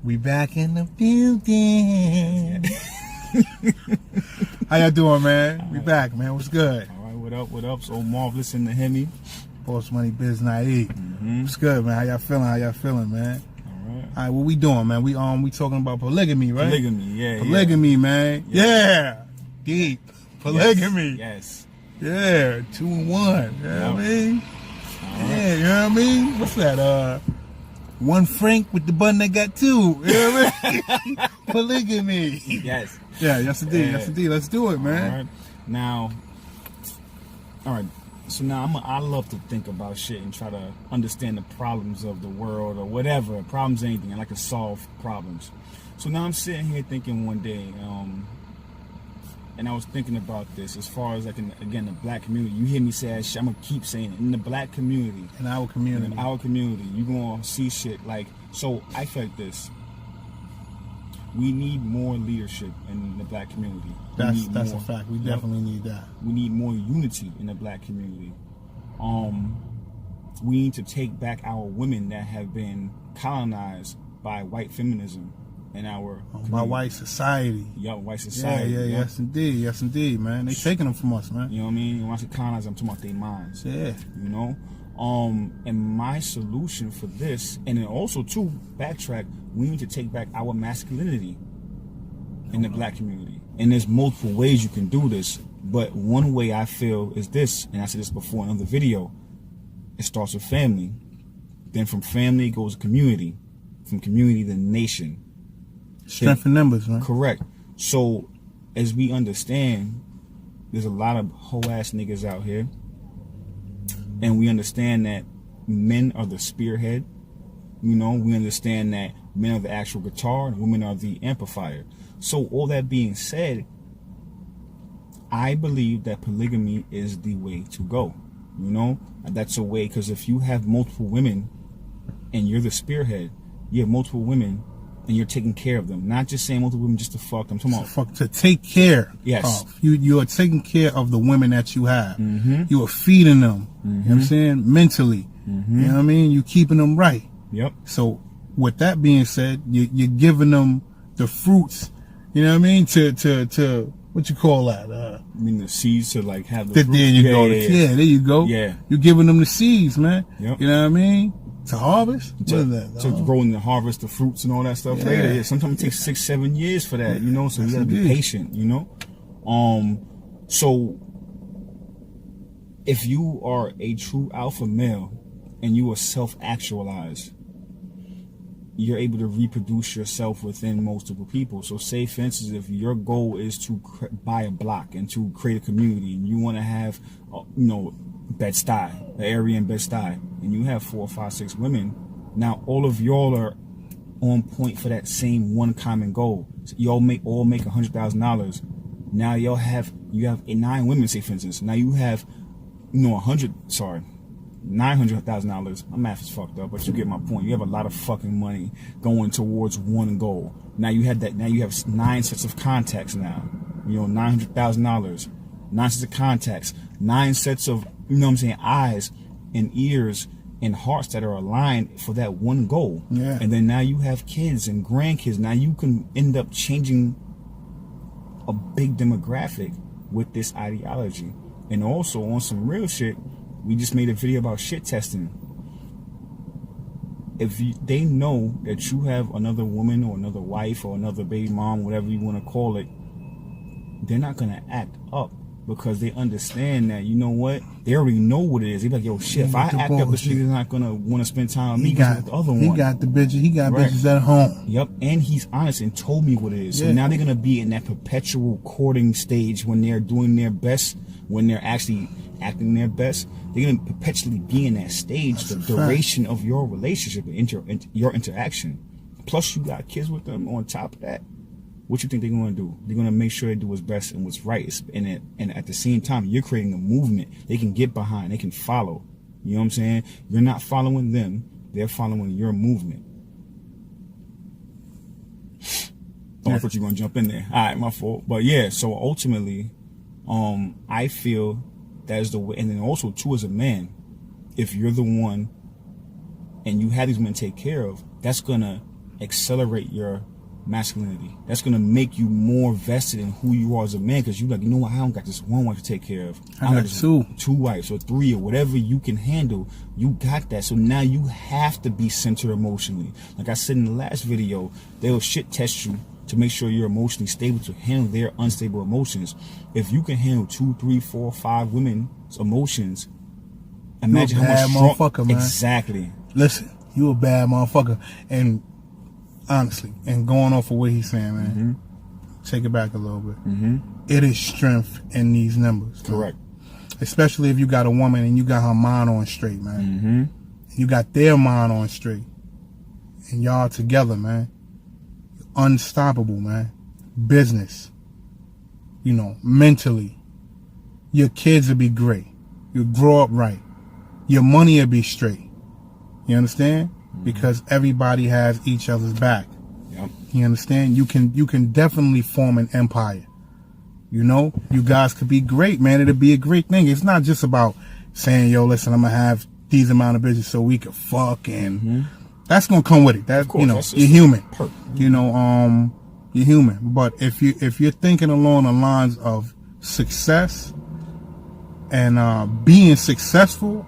We back in the building. How y'all doing, man? We back, man. What's good? All right, what up, what up? So marvelous in the Hemi. Boss Money Biz Naive. What's good, man? How y'all feeling, man? All right, what we doing, man? We talking about polygamy, right? Polygamy, yeah. Polygamy, man. Yeah. Deep. Polygamy. Yes. Yeah, 2 in 1. You know what I mean? Yeah, you know what I mean? What's that? One Frank with the bun that got 2. You know what I mean? Polygamy. Yes. Yeah, yes indeed, yes indeed. Let's do it, man. All right. Now, so now I love to think about shit and try to understand the problems of the world or whatever. Problems, anything. I like to solve problems. So now I'm sitting here thinking one day, and I was thinking about this as far as, like, again, the black community. You hear me say that shit, I'm going to keep saying it. In the black community. In our community. You're going to see shit like, so I feel like this. We need more leadership in the black community. That's a fact. We definitely need that. We need more unity in the black community. We need to take back our women that have been colonized by white feminism in our by white society. Yeah, white society. Yeah, yes indeed, man. They taking them from us, man. You know what I mean? When I say colonize, I'm talking about their minds. Yeah. You know? And my solution for this, and then also to backtrack, we need to take back our masculinity in the black community. And there's multiple ways you can do this, but one way I feel is this, and I said this before in another video, it starts with family. Then from family goes community. From community, the nation. Strength in numbers, man. Correct. So, as we understand, there's a lot of hoe-ass niggas out here. And we understand that men are the spearhead. You know, we understand that men are the actual guitar and women are the amplifier. So all that being said, I believe that polygamy is the way to go. You know, that's a way, because if you have multiple women and you're the spearhead, you have multiple women and you're taking care of them. Not just saying multiple women just to fuck. I'm talking about to take care. Yes. Of. You are taking care of the women that you have. Mm-hmm. You are feeding them. You know what I'm saying? Mentally. Mm-hmm. You know what I mean? You keeping them right. Yep. So with that being said, you're giving them the fruits. You know what I mean? To what you call that? I mean the seeds to like have the fruits. There you go. Yeah, there you go. Yeah. You're giving them the seeds, man. Yep. You know what I mean? To harvest? To grow and harvest the fruits and all that stuff later. Yeah. Sometimes it takes 6-7 years for that, you know, so you gotta be patient, you know? So if you are a true alpha male and you are self-actualized, you're able to reproduce yourself within multiple people. So say, for instance, if your goal is to buy a block and to create a community and you want to have, you know, Bed-Stuy, the area in Bed-Stuy, and you have 4, 5, 6 women, now all of y'all are on point for that same one common goal. So y'all make $100,000. Now you have 9 women, say for instance. Now you have, you know, $900,000. My math is fucked up, but you get my point. You have a lot of fucking money going towards one goal. Now you have 9 sets of contacts now. You know, $900,000. 9 sets of contacts. 9 sets of, you know what I'm saying, eyes and ears and hearts that are aligned for that one goal. Yeah. And then now you have kids and grandkids. Now you can end up changing a big demographic with this ideology. And also on some real shit, we just made a video about shit testing. If they know that you have another woman or another wife or another baby mom, whatever you want to call it, they're not going to act up because they understand that, you know what? They already know what it is. They be like, yo, shit, if I act up, this nigga's not going to want to spend time with me with the other one. He got bitches at home. Yep, and he's honest and told me what it is. So now they're going to be in that perpetual courting stage when they're doing their best, when they're actually acting their best. They're going to perpetually be in that stage, the duration of your relationship and your interaction. Plus, you got kids with them on top of that. What you think they're going to do? They're going to make sure they do what's best and what's right. And at the same time, you're creating a movement they can get behind. They can follow. You know what I'm saying? You're not following them. They're following your movement. Oh, I thought you were going to jump in there. All right, my fault. But yeah, so ultimately, I feel that is the way. And then also, too, as a man, if you're the one and you have these men to take care of, that's going to accelerate your masculinity. That's gonna make you more vested in who you are as a man, because you like, you know what, I don't got just one wife to take care of. I got two wives or three or whatever you can handle. You got that. So now you have to be centered emotionally. Like I said in the last video, they'll shit test you to make sure you're emotionally stable to handle their unstable emotions. If you can handle 2, 3, 4, 5 women's emotions, imagine how much strong. Motherfucker, man. Exactly. Listen, you a bad motherfucker. And honestly, and going off of what he's saying, man, take it back a little bit. It is strength in these numbers. Correct. Man. Especially if you got a woman and you got her mind on straight, man. You got their mind on straight. And y'all together, man. Unstoppable, man. Business. You know, mentally. Your kids will be great. You'll grow up right. Your money will be straight. You understand? Because everybody has each other's back. Yep. You understand? You can definitely form an empire. You know? You guys could be great, man. It'll be a great thing. It's not just about saying, yo, listen, I'm gonna have these amount of bitches so we can fuck, and that's gonna come with it. That, you know, you're human. You know, you're human. But if you're thinking along the lines of success and being successful,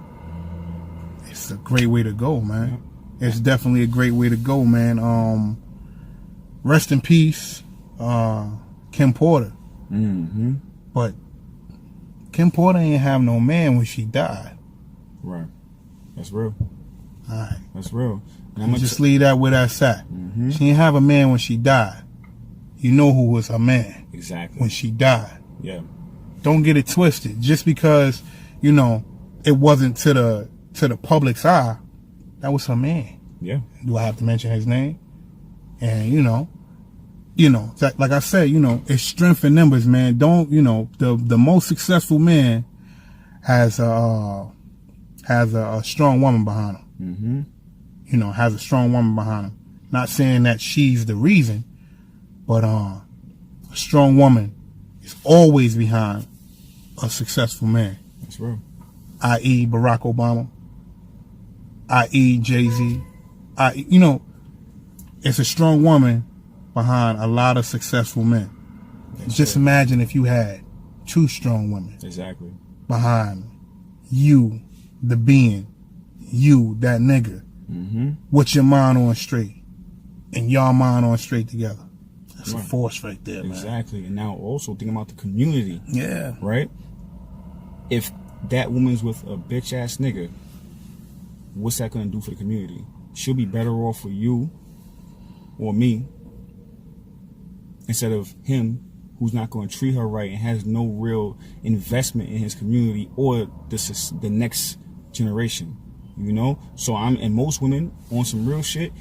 it's a great way to go, man. It's definitely a great way to go, man. Rest in peace, Kim Porter. But Kim Porter ain't have no man when she died. Right. That's real. All right. That's real. And just leave that where that's at. She didn't have a man when she died. You know who was her man. Exactly. When she died. Yeah. Don't get it twisted. Just because, you know, it wasn't to the public's eye, that was her man. Yeah. Do I have to mention his name? And you know, like I said, you know, it's strength in numbers, man. Don't, you know, the most successful man has a strong woman behind him. You know, has a strong woman behind him. Not saying that she's the reason, but a strong woman is always behind a successful man. That's real. I.e. Barack Obama, i.e. Jay-Z. You know, it's a strong woman behind a lot of successful men. Just imagine if you had 2 strong women. Exactly. Behind you, the being, you, that nigga, with your mind on straight, and your mind on straight together. That's a force right there, man. Exactly. And now also thinking about the community. Yeah. Right? If that woman's with a bitch ass nigga, what's that gonna do for the community? She'll be better off for you or me instead of him, who's not going to treat her right and has no real investment in his community or the next generation. You know? So and most women on some real shit,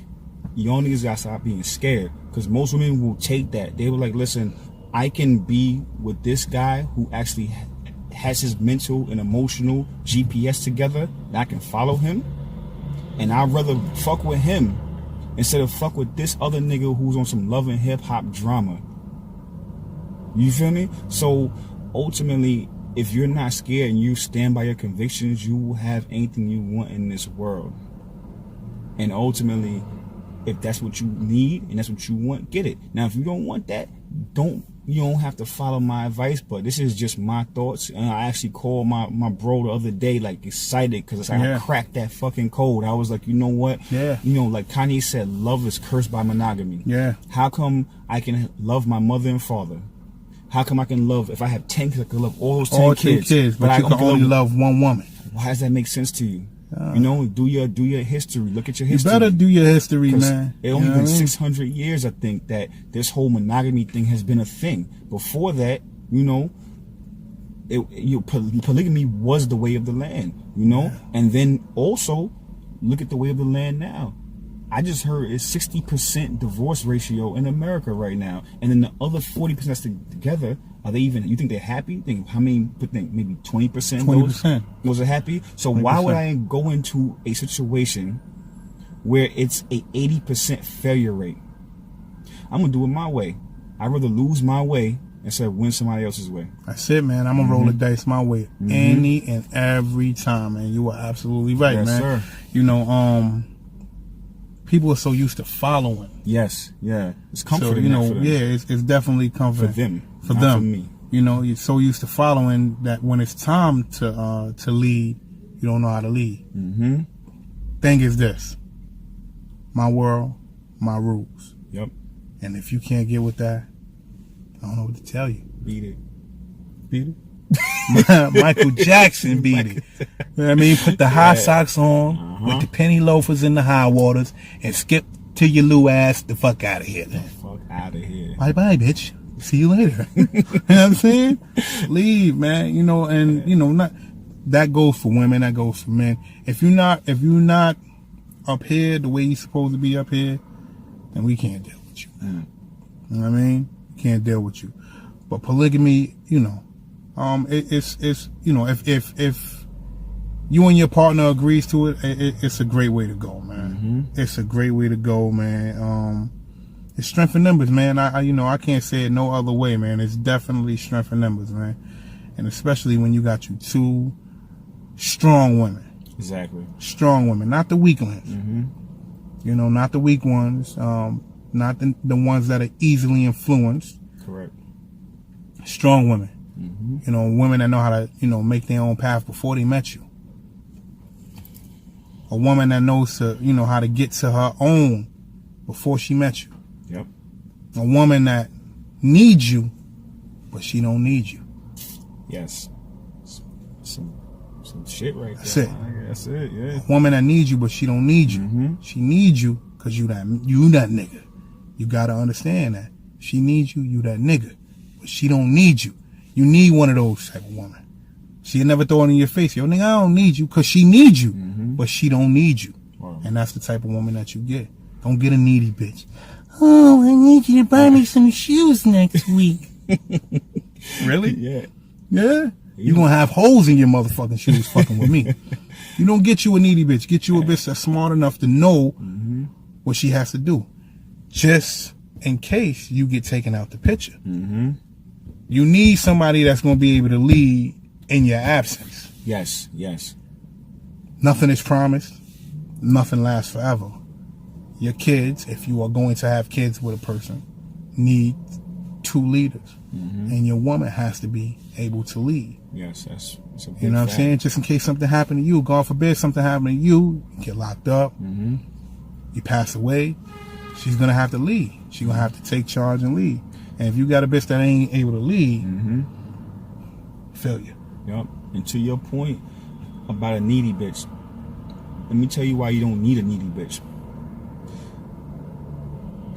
y'all niggas gotta stop being scared, because most women will take that. They were like, listen, I can be with this guy who actually has his mental and emotional GPS together, and I can follow him. And I'd rather fuck with him instead of fuck with this other nigga who's on some love and hip hop drama. You feel me? So ultimately, if you're not scared and you stand by your convictions, you will have anything you want in this world. And ultimately, if that's what you need and that's what you want, get it. Now, if you don't want that, you don't have to follow my advice, but this is just my thoughts. And I actually called my bro the other day, like, excited, because I cracked that fucking code. I was like, you know what? Yeah. You know, like Kanye said, love is cursed by monogamy. Yeah. How come I can love my mother and father? How come I can love, if I have 10 kids, I can love all those 10 kids, but you can only love one woman? Why does that make sense to you? You know, do your history. Look at your history. You better do your history, man. It only been 600 years, I think, that this whole monogamy thing has been a thing. Before that, you know, polygamy was the way of the land, you know? Yeah. And then also, look at the way of the land now. I just heard it's 60% divorce ratio in America right now. And then the other 40% that's together, are they even, you think they're happy? Think how many, maybe 20%? 20%. Was it happy? So 20%. Why would I go into a situation where it's a 80% failure rate? I'm going to do it my way. I'd rather lose my way instead of win somebody else's way. That's it, man. I'm going to roll the dice my way any and every time, man. You are absolutely right, man. Sir. You know, people are so used to following. Yes, yeah. It's So, comforting. you know, for them. yeah, it's definitely comforting. For them. For not them. For me. You know, you're so used to following that when it's time to lead, you don't know how to lead. Mm-hmm. Thing is this. My world, my rules. Yep. And if you can't get with that, I don't know what to tell you. Beat it. Beat it? Michael Jackson beat it. You know what I mean? Put the high socks on with the penny loafers in the high waters and skip to your Lou ass the fuck out of here. Then. Fuck out of here. Bye-bye, bitch. See you later. You know what I'm saying? Leave, man. You know, and you know, not that goes for women, that goes for men. If you're not up here the way you're supposed to be up here, then we can't deal with you, man. You know what I mean? We can't deal with you. But polygamy, you know, it's you know, if you and your partner agrees to it, it's a great way to go, man. It's a great way to go, man. It's strength in numbers, man. I can't say it no other way, man. It's definitely strength in numbers, man. And especially when you got you two strong women. Exactly. Strong women, not the weaklings. You know, not the weak ones. Not the ones that are easily influenced. Correct. Strong women. You know, women that know how to, you know, make their own path before they met you. A woman that knows to, you know, how to get to her own before she met you. Yep. A woman that needs you, but she don't need you. Yes. Some shit right there. That's it. That's it, yeah. A woman that needs you, but she don't need you. She needs you because you that nigga. You gotta understand that. She needs you, you that nigga. But she don't need you. You need one of those type of woman. She'll never throw it in your face. Yo, nigga, I don't need you because she needs you, but she don't need you. Wow. And that's the type of woman that you get. Don't get a needy bitch. Oh, I need you to buy me some shoes next week. Really? Yeah. Yeah? You're going to have holes in your motherfucking shoes fucking with me. You don't get you a needy bitch. Get you a bitch that's smart enough to know what she has to do. Just in case you get taken out the picture. You need somebody that's going to be able to lead in your absence. Yes, yes. Nothing is promised. Nothing lasts forever. Your kids, if you are going to have kids with a person, need two leaders. And your woman has to be able to lead. Yes, that's a big You know what I'm fact. saying? Just in case something happened to you, God forbid something happened to you, get locked up, you pass away, she's going to have to lead. She's going to have to take charge and lead. And if you got a bitch that ain't able to lead, failure. Yep. And to your point about a needy bitch, let me tell you why you don't need a needy bitch.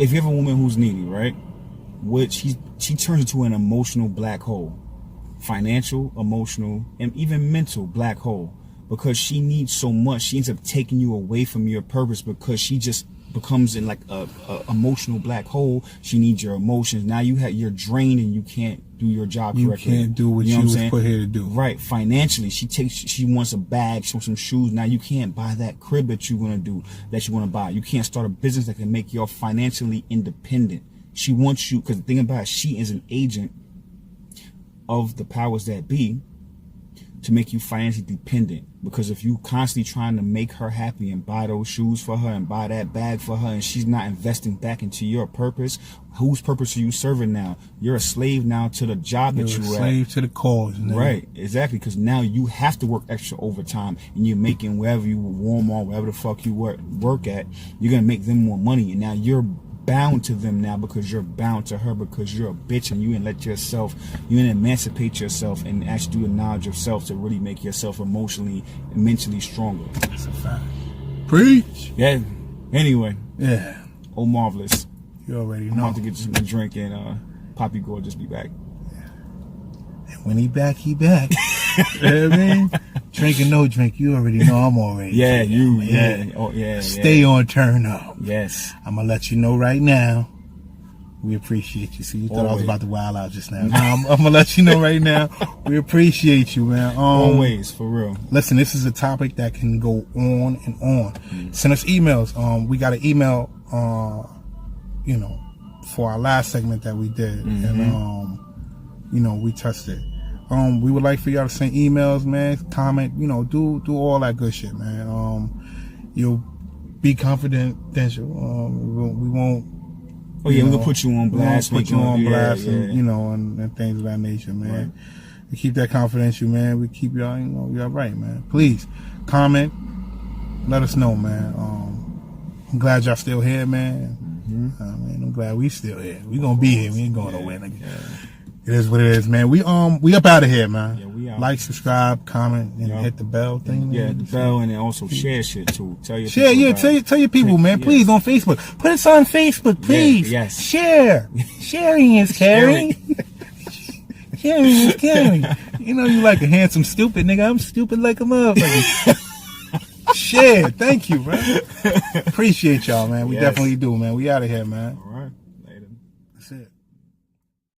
If you have a woman who's needy, right? She turns into an emotional black hole. Financial, emotional, and even mental black hole. Because she needs so much, she ends up taking you away from your purpose because she just becomes in like a emotional black hole. She needs your emotions. Now you're drained and you can't do your job correctly. You can't do what you was put here to do. Right. Financially, she wants a bag, she wants some shoes. Now you can't buy that crib that you want to buy. You can't start a business that can make you financially independent. She wants you, because the thing about it, she is an agent of the powers that be to make you financially dependent. Because if you constantly trying to make her happy and buy those shoes for her and buy that bag for her, and she's not investing back into your purpose, whose purpose are you serving now? You're a slave now to the job that you're a slave to the cause. Right, exactly. Because now you have to work extra overtime, and you're making wherever you warm on, wherever the fuck you work at, you're gonna make them more money, and now you're bound to them now because you're bound to her because you're a bitch, and you didn't emancipate yourself and actually do the knowledge of self to really make yourself emotionally and mentally stronger. That's a fact. Preach. Yeah. Anyway. Yeah. Oh, marvelous. You already know. I'm about to get some drink and Poppy Gorgeous be back. And when he back, he back. You know what I mean? Drink or no drink, you already know I'm already. Yeah, you. Yeah. Yeah. Oh, yeah. Stay on turn up. Yes. I'm gonna let you know right now. We appreciate you. See, you thought I was about to wild out just now. I'm gonna let you know right now. We appreciate you, man. Always, for real. Listen, this is a topic that can go on and on. Send us emails. We got an email, for our last segment that we did, and we touched it. We would like for y'all to send emails, man, comment, do all that good shit, man. You'll be confidential. We won't. Oh yeah, we're gonna put you on blast. Put you on blast, yeah. and and things of that nature, man. Right. We keep that confidential, man. We keep y'all, y'all right, man. Please comment. Let us know, man. I'm glad y'all still here, man. I'm glad we still here. We gonna be here. We ain't going nowhere, nigga. Yeah. It is what it is, man. We up out of here, man. Yeah, we out. Like, subscribe, comment, and hit the bell thing. Yeah, the bell, and then also share shit too. Tell your share, people tell your people, man. Yeah. Please on Facebook. Put us on Facebook, please. Yeah, yes. Share. Sharing is caring. Sharing is caring. You know you like a handsome stupid nigga. I'm stupid like a motherfucker. Share. Thank you, bro. Appreciate y'all, man. We definitely do, man. We out of here, man.